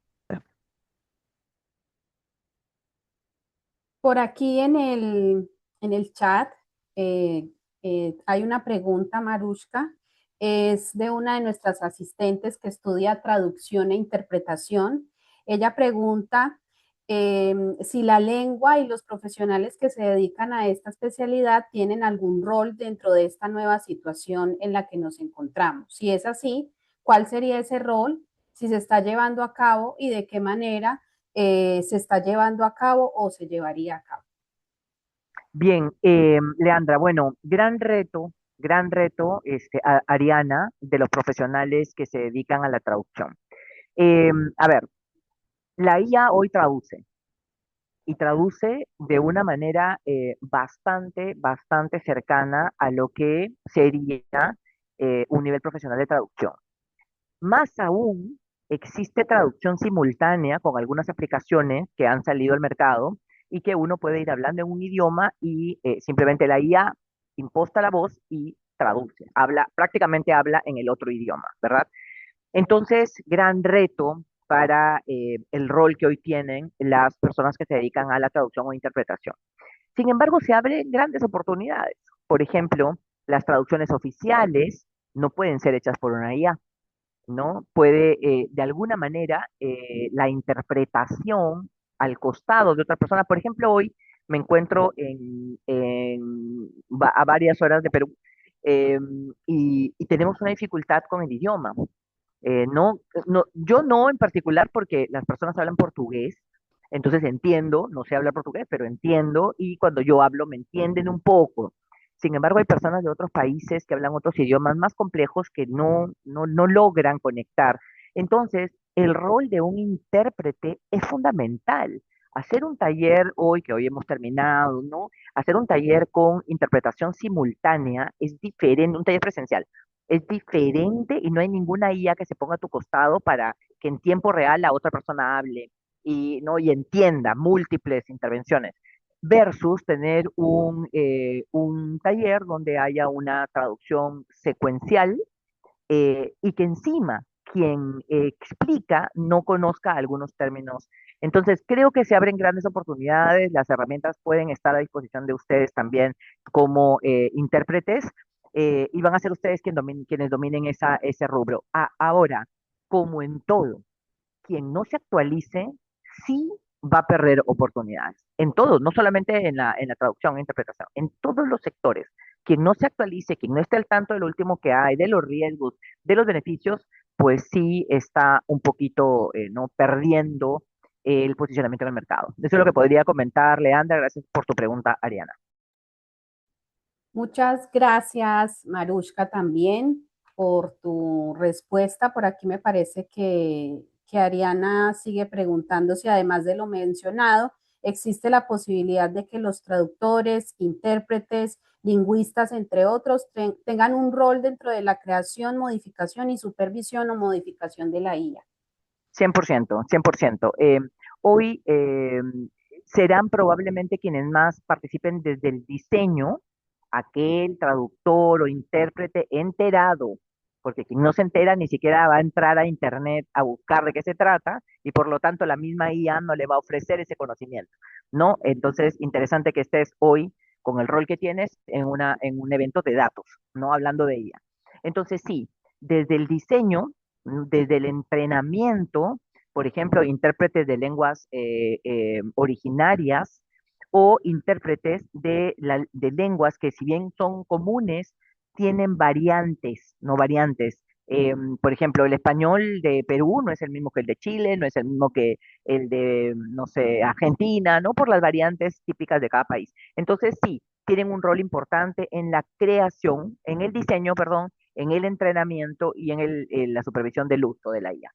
Por aquí en el chat hay una pregunta, Marushka. Es de una de nuestras asistentes que estudia traducción e interpretación. Ella pregunta si la lengua y los profesionales que se dedican a esta especialidad tienen algún rol dentro de esta nueva situación en la que nos encontramos. Si es así, ¿cuál sería ese rol? Si se está llevando a cabo y de qué manera se está llevando a cabo o se llevaría a cabo. Bien, Leandra, bueno, gran reto, Ariana, de los profesionales que se dedican a la traducción. A ver, la IA hoy traduce y traduce de una manera bastante cercana a lo que sería un nivel profesional de traducción. Más aún, existe traducción simultánea con algunas aplicaciones que han salido al mercado y que uno puede ir hablando en un idioma y simplemente la IA imposta la voz y traduce, prácticamente habla en el otro idioma, ¿verdad? Entonces, gran reto para el rol que hoy tienen las personas que se dedican a la traducción o interpretación. Sin embargo, se abren grandes oportunidades. Por ejemplo, las traducciones oficiales no pueden ser hechas por una IA, ¿no? Puede, de alguna manera, la interpretación al costado de otra persona. Por ejemplo, hoy me encuentro a varias horas de Perú, y tenemos una dificultad con el idioma. Yo no en particular porque las personas hablan portugués, entonces entiendo, no sé hablar portugués, pero entiendo y cuando yo hablo me entienden un poco. Sin embargo, hay personas de otros países que hablan otros idiomas más complejos que no logran conectar. Entonces, el rol de un intérprete es fundamental. hacer un taller hoy, que hoy hemos terminado, ¿no? Hacer un taller con interpretación simultánea es diferente, un taller presencial, es diferente y no hay ninguna IA que se ponga a tu costado para que en tiempo real la otra persona hable y, ¿no? y entienda múltiples intervenciones, versus tener un taller donde haya una traducción secuencial y que encima quien explica no conozca algunos términos. Entonces, creo que se abren grandes oportunidades, las herramientas pueden estar a disposición de ustedes también como intérpretes y van a ser ustedes quienes dominen ese rubro. Ahora, como en todo, quien no se actualice sí va a perder oportunidades. En todo, no solamente en la traducción e interpretación, en todos los sectores. Quien no se actualice, quien no esté al tanto de lo último que hay, de los riesgos, de los beneficios, pues sí está un poquito no perdiendo el posicionamiento en el mercado. Eso es lo que podría comentar, Leandra. Gracias por tu pregunta, Ariana. Muchas gracias, Marushka, también por tu respuesta. Por aquí me parece que Ariana sigue preguntando si además de lo mencionado, existe la posibilidad de que los traductores, intérpretes, lingüistas, entre otros, tengan un rol dentro de la creación, modificación y supervisión o modificación de la IA. 100%, 100%. Hoy serán probablemente quienes más participen desde el diseño, aquel traductor o intérprete enterado, porque quien no se entera ni siquiera va a entrar a internet a buscar de qué se trata y por lo tanto la misma IA no le va a ofrecer ese conocimiento, ¿no? Entonces, interesante que estés hoy con el rol que tienes en un evento de datos, ¿no? Hablando de IA. Entonces, sí, desde el diseño, desde el entrenamiento, por ejemplo, intérpretes de lenguas originarias, o intérpretes de lenguas que si bien son comunes, tienen variantes, no variantes. Por ejemplo, el español de Perú no es el mismo que el de Chile, no es el mismo que el de, no sé, Argentina, ¿no? Por las variantes típicas de cada país. Entonces, sí, tienen un rol importante en la creación, en el diseño, perdón, en el entrenamiento y en la supervisión del uso de la IA.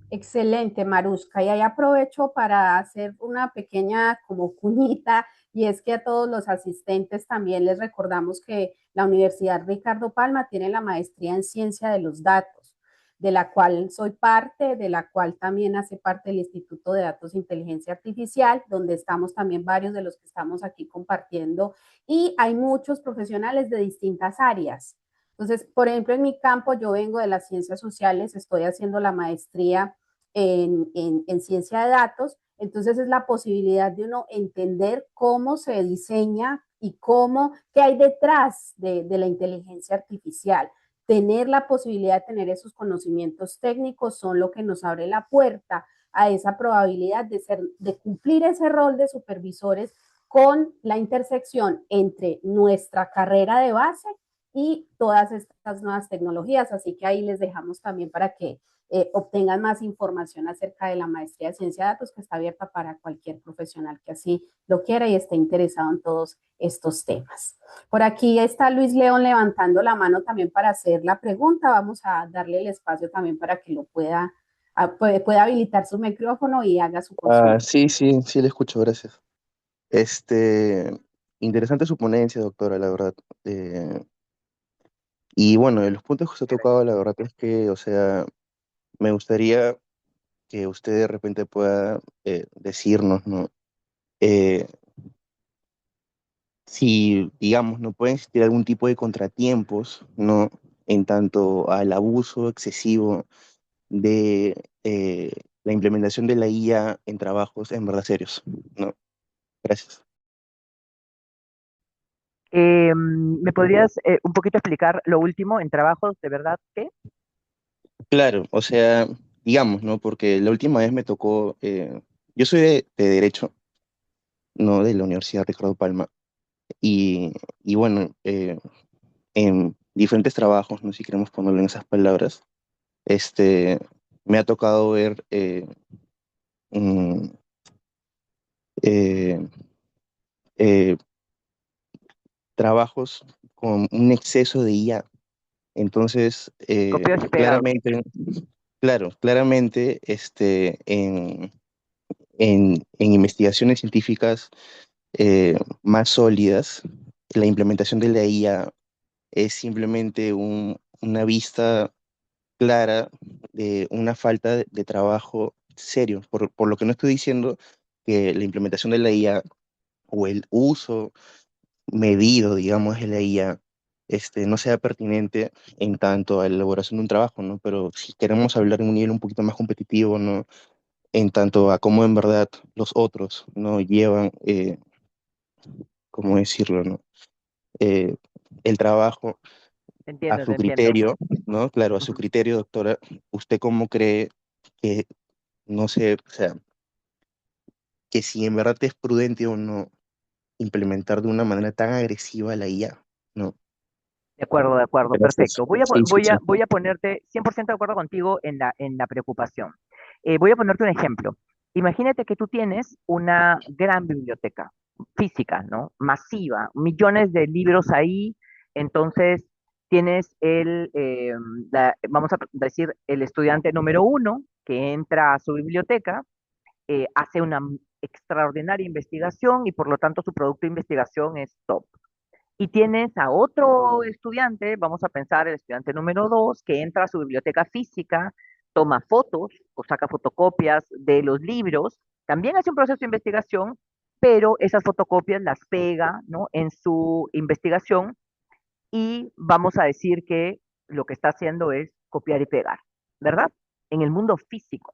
Excelente, Marushka. Y ahí aprovecho para hacer una pequeña como cuñita, y es que a todos los asistentes también les recordamos que la Universidad Ricardo Palma tiene la maestría en ciencia de los datos, de la cual soy parte, de la cual también hace parte el Instituto de Datos e Inteligencia Artificial, donde estamos también varios de los que estamos aquí compartiendo, y hay muchos profesionales de distintas áreas. Entonces, por ejemplo, en mi campo, yo vengo de las ciencias sociales, estoy haciendo la maestría en ciencia de datos, entonces es la posibilidad de uno entender cómo se diseña y qué hay detrás de la inteligencia artificial. Tener la posibilidad de tener esos conocimientos técnicos son lo que nos abre la puerta a esa probabilidad de cumplir ese rol de supervisores con la intersección entre nuestra carrera de base y todas estas nuevas tecnologías. Así que ahí les dejamos también para que obtengan más información acerca de la maestría de ciencia de datos, que está abierta para cualquier profesional que así lo quiera y esté interesado en todos estos temas. Por aquí está Luis León levantando la mano también para hacer la pregunta. Vamos a darle el espacio también para que lo pueda habilitar su micrófono y haga su consulta. Sí, le escucho, gracias. Interesante su ponencia, doctora, la verdad. Y bueno, de los puntos que usted ha tocado, la verdad es que, o sea, me gustaría que usted de repente pueda decirnos, ¿no? Si, digamos, no puede existir algún tipo de contratiempos, ¿no? En tanto al abuso excesivo de la implementación de la IA en trabajos en verdad serios, ¿no? Gracias. ¿Me podrías un poquito explicar lo último en trabajos de verdad qué? Claro, o sea, digamos, ¿no? Porque la última vez me tocó, yo soy de Derecho, ¿no? De la Universidad Ricardo Palma, y bueno, en diferentes trabajos, ¿no? Si queremos ponerlo en esas palabras, me ha tocado ver mm, eh, eh, trabajos con un exceso de IA. Entonces, Copiado y pegado. claramente, en en investigaciones científicas más sólidas, la implementación de la IA es simplemente una vista clara de una falta de trabajo serio, por lo que no estoy diciendo que la implementación de la IA o el uso medido, digamos, de la IA no sea pertinente en tanto a la elaboración de un trabajo, ¿no? Pero si queremos hablar en un nivel un poquito más competitivo, ¿no? En tanto a cómo en verdad los otros, ¿no? Llevan, ¿cómo decirlo, ¿no? Eh, el trabajo Te a entiendo, te su entiendo. criterio, ¿no? Claro, a su Ujú. criterio, doctora, ¿usted cómo cree que, no sé, o sea, que si en verdad es prudente o no implementar de una manera tan agresiva la IA, ¿no? De acuerdo, Gracias. perfecto. Sí, sí, sí. Voy a ponerte 100% de acuerdo contigo en la preocupación. Voy a ponerte un ejemplo. Imagínate que tú tienes una gran biblioteca física, ¿no? Masiva, millones de libros ahí, entonces tienes vamos a decir, el estudiante número uno que entra a su biblioteca, hace una extraordinaria investigación y por lo tanto su producto de investigación es top. Y tienes a otro estudiante, vamos a pensar el estudiante número dos, que entra a su biblioteca física, toma fotos o saca fotocopias de los libros, también hace un proceso de investigación, pero esas fotocopias las pega, ¿no? En su investigación y vamos a decir que lo que está haciendo es copiar y pegar, ¿verdad? En el mundo físico.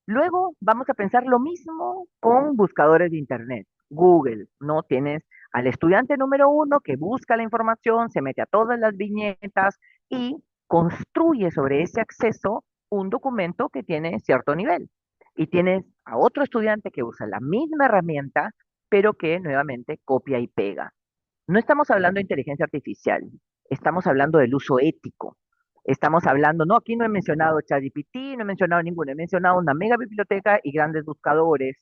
Luego vamos a pensar lo mismo con buscadores de Internet. Google, ¿no? Tienes al estudiante número uno que busca la información, se mete a todas las viñetas y construye sobre ese acceso un documento que tiene cierto nivel. Y tienes a otro estudiante que usa la misma herramienta, pero que nuevamente copia y pega. No estamos hablando de inteligencia artificial, estamos hablando del uso ético. Estamos hablando, no, aquí no he mencionado ChatGPT, no he mencionado ninguno, he mencionado una mega biblioteca y grandes buscadores.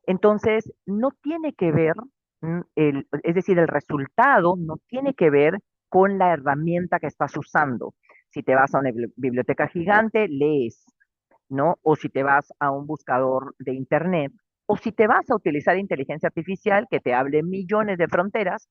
Entonces, no tiene que ver, es decir, el resultado no tiene que ver con la herramienta que estás usando. Si te vas a una biblioteca gigante, lees, ¿no? O si te vas a un buscador de Internet, o si te vas a utilizar inteligencia artificial que te hable millones de fronteras,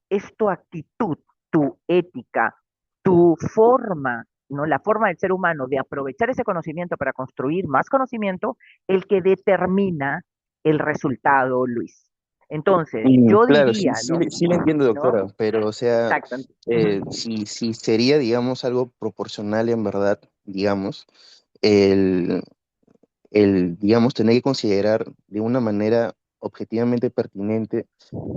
es tu actitud, tu ética, tu forma, ¿no? La forma del ser humano de aprovechar ese conocimiento para construir más conocimiento, el que determina el resultado, Luis. Entonces, yo Claro, sí, diría, ¿no? sí lo entiendo, ¿No? doctora, pero o sea, Exacto. Ujú. si sería, digamos, algo proporcional en verdad, digamos, el, digamos, tener que considerar de una manera objetivamente pertinente,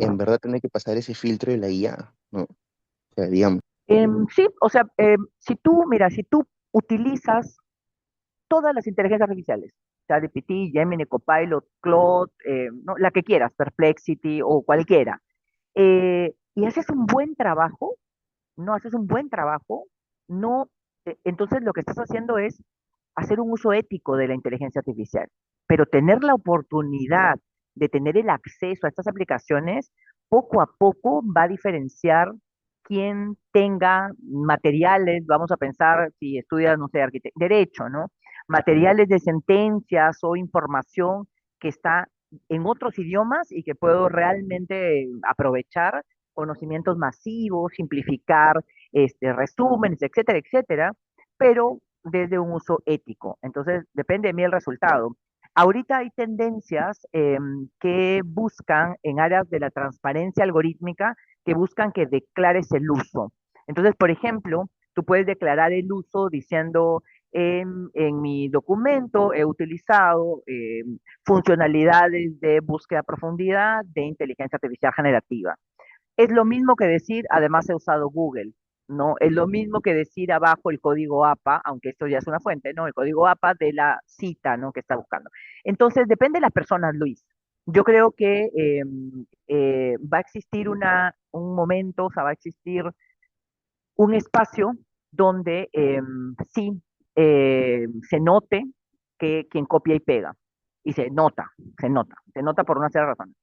en verdad tener que pasar ese filtro de la IA, ¿no? O sea, digamos. Sí, o sea, si tú, mira, si tú utilizas todas las inteligencias artificiales, ChatGPT, Gemini, Copilot, Claude, no, la que quieras, Perplexity o cualquiera, y haces un buen trabajo, no haces un buen trabajo, no, entonces lo que estás haciendo es hacer un uso ético de la inteligencia artificial, pero tener la oportunidad de tener el acceso a estas aplicaciones, poco a poco va a diferenciar quién tenga materiales, vamos a pensar si estudias, no sé, derecho, ¿no? Materiales de sentencias o información que está en otros idiomas y que puedo realmente aprovechar conocimientos masivos, simplificar resúmenes, etcétera, etcétera, pero desde un uso ético. Entonces, depende de mí el resultado. Ahorita hay tendencias que buscan en áreas de la transparencia algorítmica, que buscan que declares el uso. Entonces, por ejemplo, tú puedes declarar el uso diciendo, en mi documento he utilizado funcionalidades de búsqueda a profundidad de inteligencia artificial generativa. Es lo mismo que decir, además he usado Google, ¿no? Es lo mismo que decir abajo el código APA, aunque esto ya es una fuente, ¿no? El código APA de la cita, ¿no? Que está buscando. Entonces, depende de las personas, Luis. Yo creo que va a existir un momento, o sea, va a existir un espacio donde sí se note que quien copia y pega. Y se nota por una serie de razones.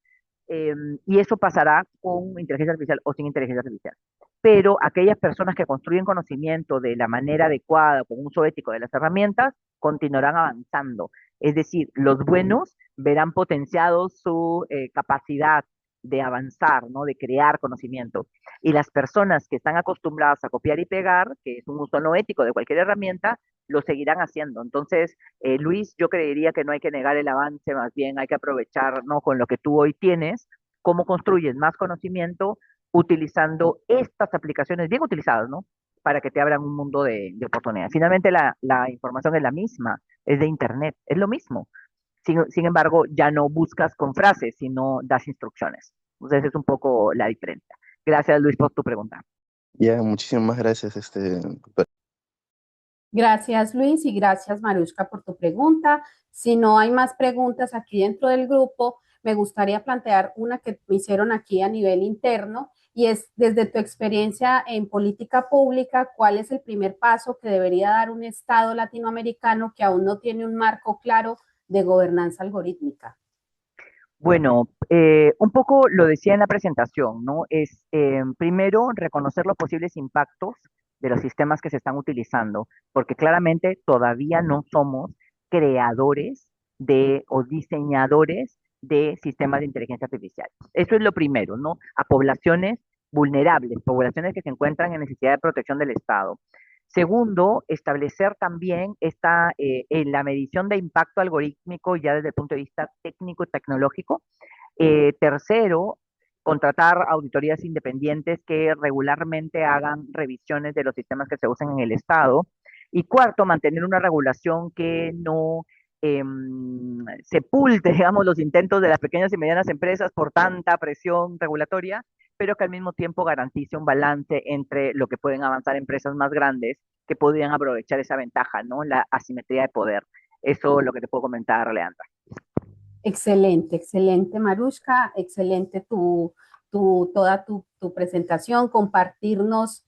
y eso pasará con inteligencia artificial o sin inteligencia artificial. Pero aquellas personas que construyen conocimiento de la manera adecuada, con uso ético de las herramientas, continuarán avanzando. Es decir, los buenos verán potenciado su capacidad de avanzar, ¿no? De crear conocimiento. Y las personas que están acostumbradas a copiar y pegar, que es un uso no ético de cualquier herramienta, lo seguirán haciendo. Entonces, Luis, yo creería que no hay que negar el avance, más bien hay que aprovechar, ¿no? Con lo que tú hoy tienes, cómo construyes más conocimiento utilizando estas aplicaciones bien utilizadas, ¿no? Para que te abran un mundo de oportunidades. Finalmente, la información es la misma, es de Internet, es lo mismo. Sin embargo, ya no buscas con frases, sino das instrucciones. Entonces, esa es un poco la diferencia. Gracias, Luis, por tu pregunta. Ya, muchísimas gracias, doctor. Gracias, Luis, y gracias, Marushka, por tu pregunta. Si no hay más preguntas aquí dentro del grupo, me gustaría plantear una que me hicieron aquí a nivel interno, y es, desde tu experiencia en política pública, ¿cuál es el primer paso que debería dar un Estado latinoamericano que aún no tiene un marco claro de gobernanza algorítmica? Bueno, un poco lo decía en la presentación, ¿no? Es primero reconocer los posibles impactos de los sistemas que se están utilizando, porque claramente todavía no somos creadores o diseñadores de sistemas de inteligencia artificial. Eso es lo primero, ¿no? A poblaciones vulnerables, poblaciones que se encuentran en necesidad de protección del Estado. Segundo, establecer también en la medición de impacto algorítmico ya desde el punto de vista técnico y tecnológico. Tercero, contratar auditorías independientes que regularmente hagan revisiones de los sistemas que se usan en el Estado. Y cuarto, mantener una regulación que no sepulte, digamos, los intentos de las pequeñas y medianas empresas por tanta presión regulatoria, pero que al mismo tiempo garantice un balance entre lo que pueden avanzar empresas más grandes que podrían aprovechar esa ventaja, ¿no? La asimetría de poder. Eso es lo que te puedo comentar, Leandra. Excelente, excelente, Marushka, excelente toda tu presentación, compartirnos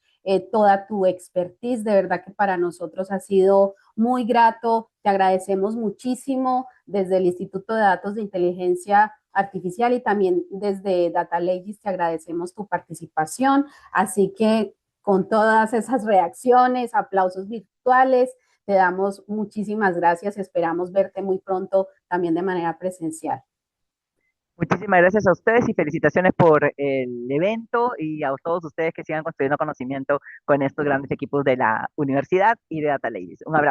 toda tu expertise. De verdad que para nosotros ha sido muy grato. Te agradecemos muchísimo desde el Instituto de Datos de Inteligencia Artificial y también desde Data Ladies te agradecemos tu participación. Así que con todas esas reacciones, aplausos virtuales, te damos muchísimas gracias. Esperamos verte muy pronto también de manera presencial. Muchísimas gracias a ustedes y felicitaciones por el evento y a todos ustedes que sigan construyendo conocimiento con estos grandes equipos de la universidad y de Data Ladies. Un abrazo.